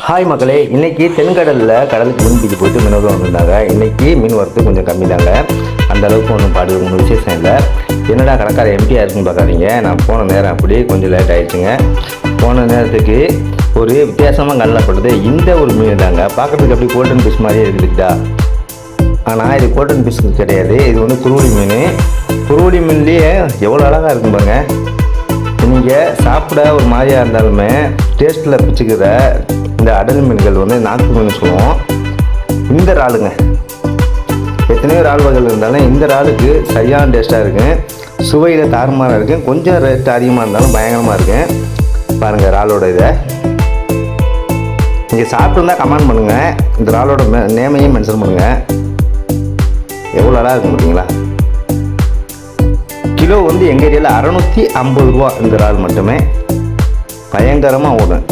Hi மக்களே, இன்றைக்கி தென்கடலில் கடலுக்கு மீன் பிடிக்க போயிட்டு மீனவர்கள் வந்திருந்தாங்க. இன்றைக்கி மீன் வரத்து கொஞ்சம் கம்மி தாங்க. அந்தளவுக்கு ஒன்றும் விசேஷம் இல்லை. என்னடா கணக்கார எம்டியாக இருக்குன்னு பார்க்காதீங்க. நான் போன நேரம் அப்படி கொஞ்சம் லேட் ஆகிடுச்சுங்க. போன நேரத்துக்கு ஒரு வித்தியாசமாக கண்ணப்பட்டது இந்த ஒரு மீன் தாங்க. பார்க்குறதுக்கு அப்படி கோல்டன் ஃபிஷ் மாதிரியே இருக்குதுதா. ஆனால் இது கோல்டன் ஃபிஷ் கிடையாது. இது வந்து குருவடி மீன். குருவடி மீன்லேயே எவ்வளோ அழகாக இருக்கும் பாருங்க. நீங்கள் சாப்பிட ஒரு மாதிரியாக இருந்தாலுமே டேஸ்ட்டில் பிடிச்சிக்கிற இந்த அடல் மீன்கள் வந்து நாக்கு மீன் சொல்லுவோம். இந்த இறாலுங்க, எத்தனையோ இறால் வகைகள் இருந்தாலும் இந்த இறாலுக்கு சரியான டேஸ்ட்டாக இருக்குது. சுவையில் தாறுமாறாக இருக்குது. கொஞ்சம் ரேட் அதிகமாக இருந்தாலும் பயங்கரமாக இருக்குது. பாருங்கள் இறாலோட இதை நீங்கள் சாப்பிட்டுருந்தா கமெண்ட் பண்ணுங்கள். இந்த இறாலோட நேமையும் மென்ஷன் பண்ணுங்கள். எவ்வளோ அழகாக இருக்கும் பார்த்தீங்களா. கிலோ வந்து எங்கள் ஏரியாவில் 650 ரூபா இந்த இறால் மட்டுமே. பயங்கரமாக ஓடும்.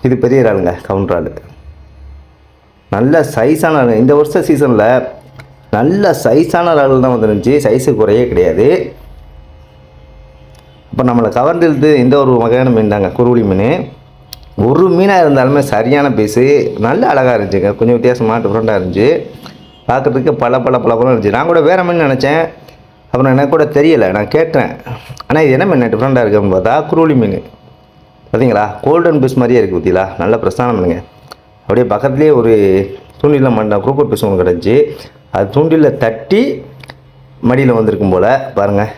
இது பெரிய இறாலுங்க, கவுண்டர் இறால். நல்ல சைஸான இறால். இந்த வருஷ சீசனில் நல்ல சைஸான இறால் தான் வந்துருந்துச்சு. சைஸு குறையே கிடையாது. இப்போ நம்மளை கவர்ந்துழுது இந்த ஒரு வகையான மீன் தாங்க குருவடி மீன். ஒரு மீனாக இருந்தாலுமே சரியான பீஸு. நல்ல அழகாக இருந்துச்சுங்க. கொஞ்சம் வித்தியாசமாக டிஃப்ரெண்ட்டாக இருந்துச்சு. பார்க்குறதுக்கு பல இருந்துச்சு. நான் கூட வேறு மீன் நினச்சேன். அப்புறம் எனக்கு கூட தெரியலை. நான் கேட்டேன், ஆனால் இது என்ன மீன் டிஃப்ரெண்ட்டாக இருக்குது அப்படின்னு பார்த்தா குருவடி மீன். பார்த்தீங்களா, கோல்டன் பீஸ் மாதிரியே இருக்குது பார்த்தீங்களா. நல்ல பிரஸ்தானம் பண்ணுங்க. அப்படியே பக்கத்துலேயே ஒரு தூண்டில் குரூப்பர் பீஸ் ஒன்று கிடச்சி அது தூண்டில் தட்டி மடியில் வந்திருக்கும் போல் பாருங்கள்.